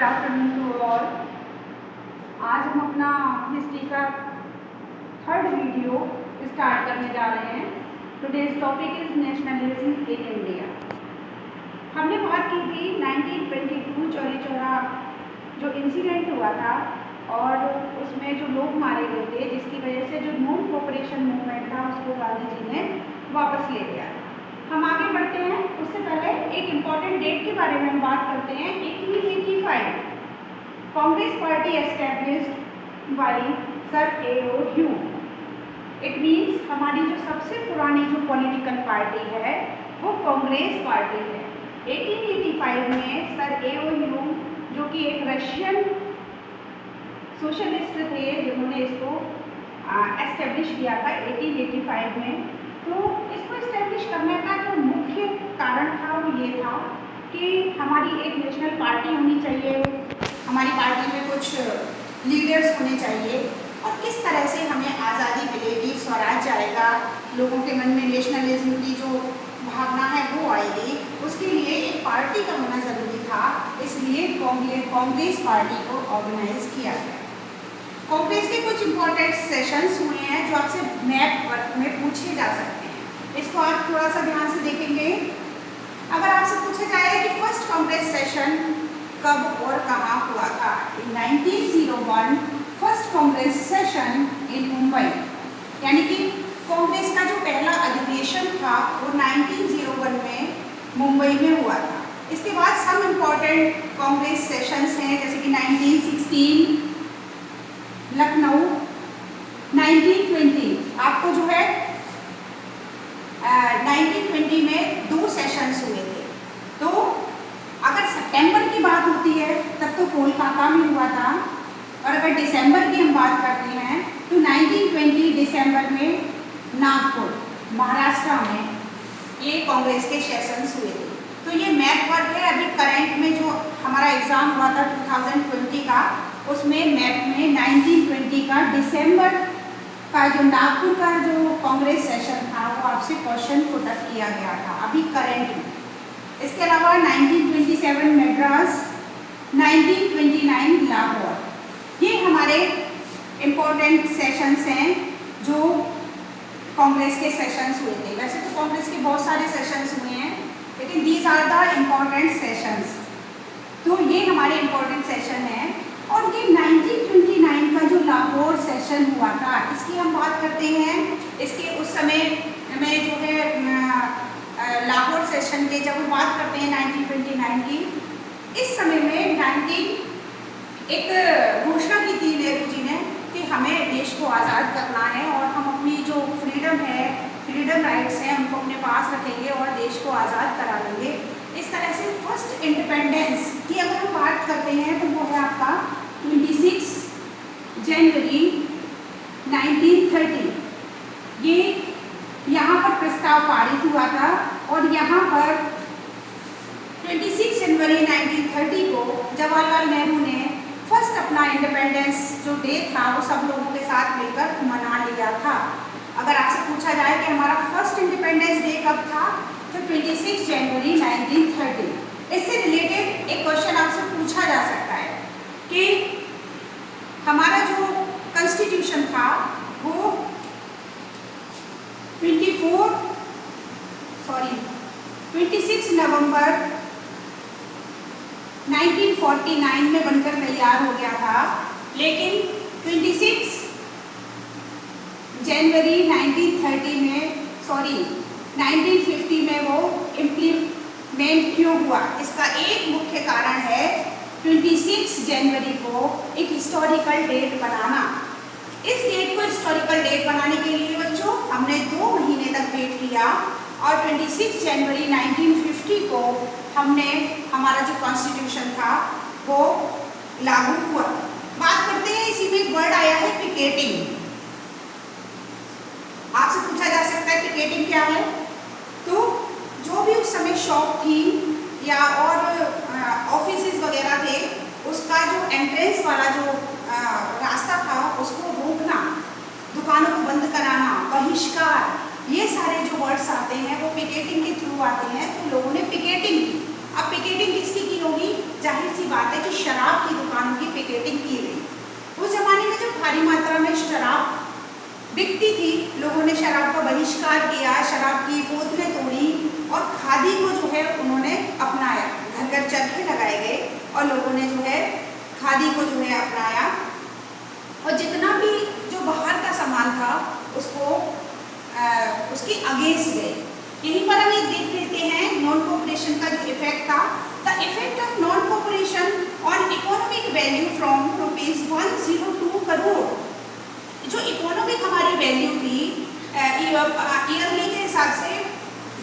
Afternoon to all. आज हम अपना हिस्ट्री का थर्ड वीडियो स्टार्ट करने जा रहे हैं। Today's topic is nationalism in India. हमने बात की थी 1922 चौरी चौरा जो इंसिडेंट हुआ था और उसमें जो लोग मारे गए थे, जिसकी वजह से जो नॉन कोऑपरेशन मूवमेंट था उसको गांधी जी ने वापस ले लिया। हम आगे बढ़ते हैं, उससे पहले एक इम्पॉर्टेंट डेट के बारे में हम बात करते हैं। 1885 Congress party established bye sir A.O.. Hume. It means हमारी जो सबसे पुरानी जो पॉलिटिकल पार्टी है वो कांग्रेस पार्टी है। 1885 में सर ए.ओ. ह्यूम जो कि एक रशियन सोशलिस्ट थे, जिन्होंने इसको एस्टेब्लिश किया था 1885 में। तो इसको इस्टेब्लिश करने का जो मुख्य कारण था वो ये था कि हमारी एक नेशनल पार्टी होनी चाहिए, हमारी पार्टी में कुछ लीडर्स होने चाहिए और किस तरह से हमें आज़ादी मिलेगी, स्वराज आएगा, लोगों के मन में नेशनलिज्म की जो भावना है वो आएगी, उसके लिए एक पार्टी का होना ज़रूरी था। इसलिए कांग्रेस पार्टी को ऑर्गेनाइज किया गया। कांग्रेस के कुछ इंपॉर्टेंट सेशंस हुए हैं जो आपसे मैप वर्क में पूछे जा सकते हैं। इसको आप थोड़ा सा ध्यान से देखेंगे। अगर आपसे पूछा जाए कि फर्स्ट कांग्रेस सेशन कब और कहाँ हुआ था, इन 1901 first Congress session in Mumbai, यानी कि कांग्रेस का जो पहला अधिवेशन था वो 1901 में मुंबई में हुआ था। इसके बाद सम इम्पॉर्टेंट कांग्रेस सेशंस हैं, जैसे कि 1916 लखनऊ, 1920 आपको जो है 1920 में 2 सेशंस हुए थे। तो अगर सितंबर की बात होती है तब तो कोलकाता में हुआ था, और अगर दिसंबर की हम बात करते हैं तो 1920 दिसंबर में नागपुर महाराष्ट्र में ये कांग्रेस के सेशंस हुए थे। तो ये मैप वर्क है। अभी करंट में जो हमारा एग्ज़ाम हुआ था 2020 का, उसमें मैप में 1920 का दिसंबर का जो नागपुर का जो कांग्रेस सेशन था वो आपसे क्वेश्चन पुट अप किया गया था अभी करंट में। इसके अलावा 1927 मद्रास, 1929 लाहौर, ये हमारे इम्पोर्टेंट सेशंस हैं जो कांग्रेस के सेशंस हुए थे। वैसे तो कांग्रेस के बहुत सारे सेशंस हुए हैं, लेकिन these are the important sessions. तो ये हमारे इम्पोर्टेंट सेशन हैं। और ये 1929 का जो लाहौर सेशन हुआ था, इसकी हम बात करते हैं। इसके उस समय में जो है लाहौर सेशन के जब हम बात करते हैं 1929 की, इस समय में एक घोषणा की थी नेहरू जी ने कि हमें देश को आज़ाद करना है और हम अपनी जो फ्रीडम राइट्स हैं उनको अपने पास रखेंगे और देश को आज़ाद करा लेंगे। इस तरह से फर्स्ट इंडिपेंडेंस की अगर हम बात करते हैं तो वो है आपका 26 जनवरी 1930। ये यहाँ पर प्रस्ताव पारित हुआ था और यहाँ पर 26 जनवरी 1930 को जवाहरलाल नेहरू ने फर्स्ट अपना इंडिपेंडेंस जो डे था वो सब लोगों के साथ मिलकर मना लिया था। अगर आपसे पूछा जाए कि हमारा फर्स्ट इंडिपेंडेंस डे कब था, तो 26 जनवरी 1930। इससे रिलेटेड एक क्वेश्चन आपसे पूछा जा सकता है कि हमारा जो कॉन्स्टिट्यूशन था वो 26 नवंबर 1949 में बनकर तैयार हो गया था, लेकिन 26 जनवरी 1950 में वो इम्प्लीमेंट क्यों हुआ? इसका एक मुख्य कारण है 26 जनवरी को एक हिस्टोरिकल डेट बनाना। इस डेट को हिस्टोरिकल डेट बनाने के लिए बच्चों हमने 2 महीने तक वेट किया और 26 जनवरी 1950 को हमने हमारा जो कॉन्स्टिट्यूशन था वो लागू हुआ। बात करते हैं, इसी में एक वर्ड आया है पिकेटिंग। आपसे पूछा जा सकता है पिकेटिंग क्या है? तो जो भी उस समय शॉप थी या और ऑफिसेज वगैरह थे, उसका जो एंट्रेंस वाला जो रास्ता था उसको रोकना, दुकानों को बंद कराना, बहिष्कार, ये सारे जो वर्ड्स आते हैं वो पिकेटिंग के थ्रू आते हैं। तो लोगों ने पिकेटिंग की। अब पिकेटिंग किसकी की होगी? जाहिर सी बात है कि शराब की दुकानों की पिकेटिंग की गई। उस जमाने में जब भारी मात्रा में शराब बिकती थी, लोगों ने शराब का बहिष्कार किया, शराब की बोतलें तोड़ी और खादी को जो है उन्होंने अपनाया। घर घर चरखे लगाए गए और लोगों ने जो है खादी को जो है अपनाया और जितना भी जो बाहर का सामान था उसको उसके अगेंस्ट गए। यहीं पर हम एक देख लेते हैं नॉन कोऑपरेशन का जो इफेक्ट था। The effect of non cooperation on economic value from ₹102 crore. जो इकोनॉमिक हमारी वैल्यू थी ईयरली के हिसाब से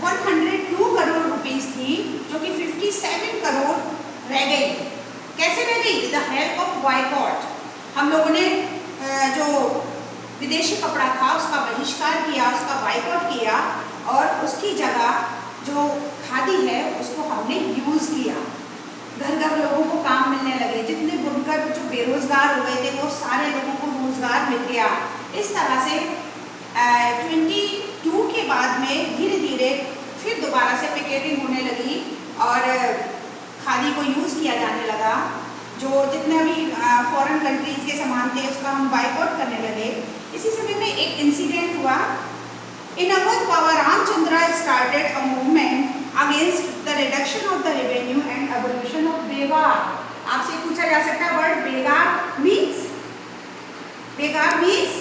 102 करोड़ रुपीस थी, जो कि 57 करोड़ रह गई। कैसे रह गई? The help of boycott. हम लोगों ने जो विदेशी कपड़ा था उसका बहिष्कार किया, उसका बायकॉट किया और उसकी जगह जो खादी है उसको हमने यूज़ किया। घर घर लोगों को काम मिलने लगे। जितने बुनकर जो बेरोजगार हो गए थे वो सारे लोगों को रोजगार मिल गया। इस तरह से 22 के बाद में धीरे धीरे फिर दोबारा से पिकेटिंग होने लगी और खादी को यूज़ किया जाने लगा। जो जितने भी फॉरेन कंट्रीज़ के सामान थे उसका हम बायकॉट करने लगे। इसी समय में एक इंसिडेंट हुआ। In Awadh Baba Ramchandra started a movement against the reduction of the revenue and abolition of begar. आपसे पूछा जा सकता है word begar means? Begar means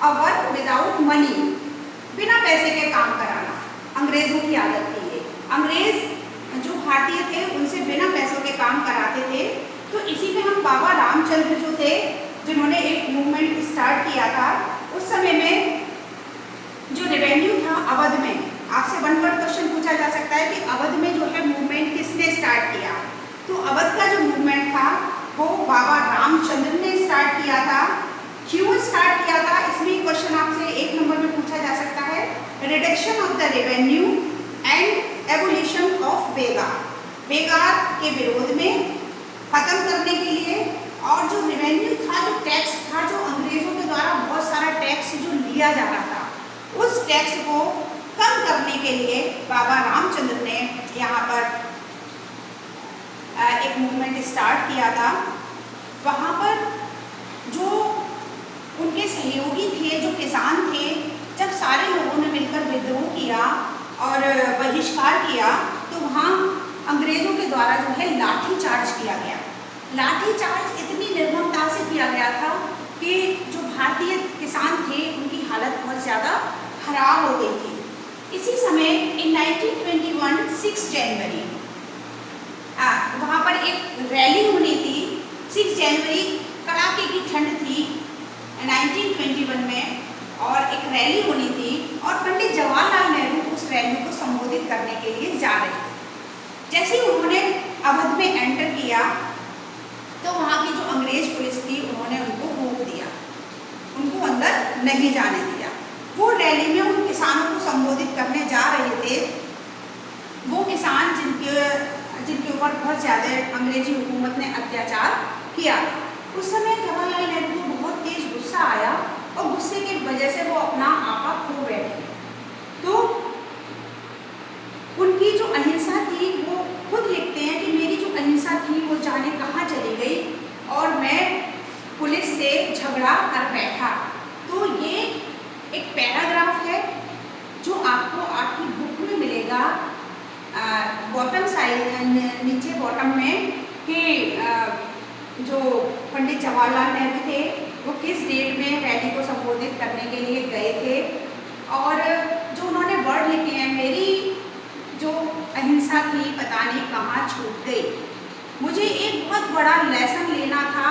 a work without money, बिना पैसे के काम कराना। अंग्रेजों की आदत थी ये। अंग्रेज जो भारतीय थे उनसे बिना पैसों के काम कराते थे। तो इसी में हम बाबा रामचंद्र जो थे जिन्होंने एक मूवमेंट स्टार्ट किया था, उस समय में जो रेवेन्यू था अवध में, आपसे वन वर्ड क्वेश्चन पूछा जा सकता है कि अवध में जो है मूवमेंट किसने स्टार्ट किया? तो अवध का जो मूवमेंट था वो बाबा रामचंद्र ने स्टार्ट किया था। क्यों स्टार्ट किया था? इसमें क्वेश्चन आपसे 1 नंबर में पूछा जा सकता है। Reduction of the revenue and abolition of begar. Begar के विरोध में, खत्म करने के लिए, और जो रेवेन्यू था, जो टैक्स था, जो अंग्रेजों के द्वारा बहुत सारा टैक्स जो लिया जा रहा था, उस टैक्स को कम करने के लिए बाबा रामचंद्र ने यहाँ पर एक मूवमेंट स्टार्ट किया था। वहाँ पर जो उनके सहयोगी थे, जो किसान थे, जब सारे लोगों ने मिलकर विद्रोह किया और बहिष्कार किया तो वहाँ अंग्रेजों के द्वारा जो है लाठी चार्ज किया गया। लाठी चार्ज इतनी निर्ममता से किया गया था कि जो भारतीय किसान थे उनकी हालत बहुत ज़्यादा खराब हो गई थी। इसी समय इन 1921 6 जनवरी वहाँ पर एक रैली होनी थी। 6 जनवरी कड़ाके की ठंड थी 1921 में और एक रैली होनी थी और पंडित जवाहरलाल नेहरू उस रैली को संबोधित करने के लिए जा रहे थे। जैसे ही उन्होंने अवध में एंटर किया तो वहाँ की जो अंग्रेज पुलिस थी उन्होंने उनको रोक दिया, उनको अंदर नहीं जाने दिया। वो रैली में उन किसानों को संबोधित करने जा रहे थे, वो किसान जिनके ऊपर बहुत ज़्यादा अंग्रेजी हुकूमत ने अत्याचार किया। उस समय जवाहरलाल नेहरू को बहुत तेज गुस्सा आया और गुस्से की वजह से वो अपना आपा खो बैठे। तो उनकी जो अहिंसा थी, वो खुद लिखते हैं कि मेरी जो अहिंसा थी वो जाने कहाँ चली गई और मैं पुलिस से झगड़ा कर बैठा। तो ये एक पैराग्राफ है जो आपको आपकी बुक में मिलेगा बॉटम साइड, नीचे बॉटम में, कि जो पंडित जवाहरलाल नेहरू थे वो किस डेट में रैली को संबोधित करने के लिए गए थे और जो उन्होंने वर्ड लिखे हैं, मेरी जो अहिंसा थी पता नहीं कहाँ छूट गई। मुझे एक बहुत बड़ा लेसन लेना था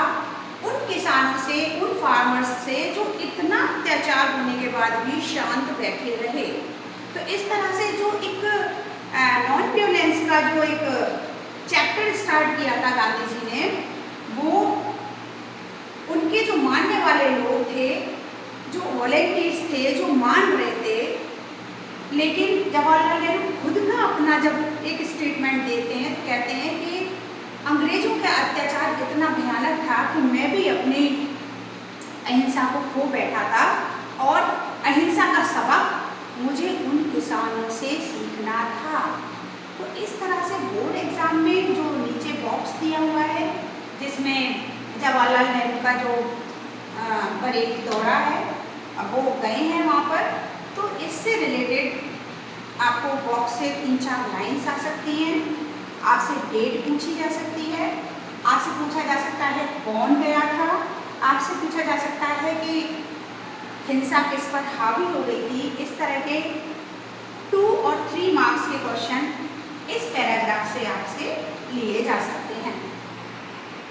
उन किसानों से, उन फार्मर्स से जो इतना अत्याचार होने के बाद भी शांत बैठे रहे। तो इस तरह से जो एक नॉन वायलेंस का जो एक चैप्टर स्टार्ट किया था गांधी जी ने, वो उनके जो मानने वाले लोग थे, जो वॉलेंटियर्स थे, जो मान रहे थे, लेकिन जवाहरलाल नेहरू खुद का अपना जब एक स्टेटमेंट देते हैं तो कहते हैं कि अंग्रेजों का अत्याचार इतना भयानक था कि मैं भी अपनी अहिंसा को खो बैठा था और अहिंसा का सबक मुझे उन किसानों से सीखना था। तो इस तरह से बोर्ड एग्जाम में जो नीचे बॉक्स का जो बरेली दौरा है, अब वो गए हैं वहाँ पर, तो इससे रिलेटेड आपको बॉक्स से 3-4 लाइन्स आ सकती हैं, आपसे डेट पूछी जा सकती है, आपसे पूछा जा सकता है कौन गया था, आपसे पूछा जा सकता है कि हिंसा किस पर हावी हो गई थी। इस तरह के 2 और 3 मार्क्स के क्वेश्चन इस पैराग्राफ से आपसे लिए जा सकते हैं।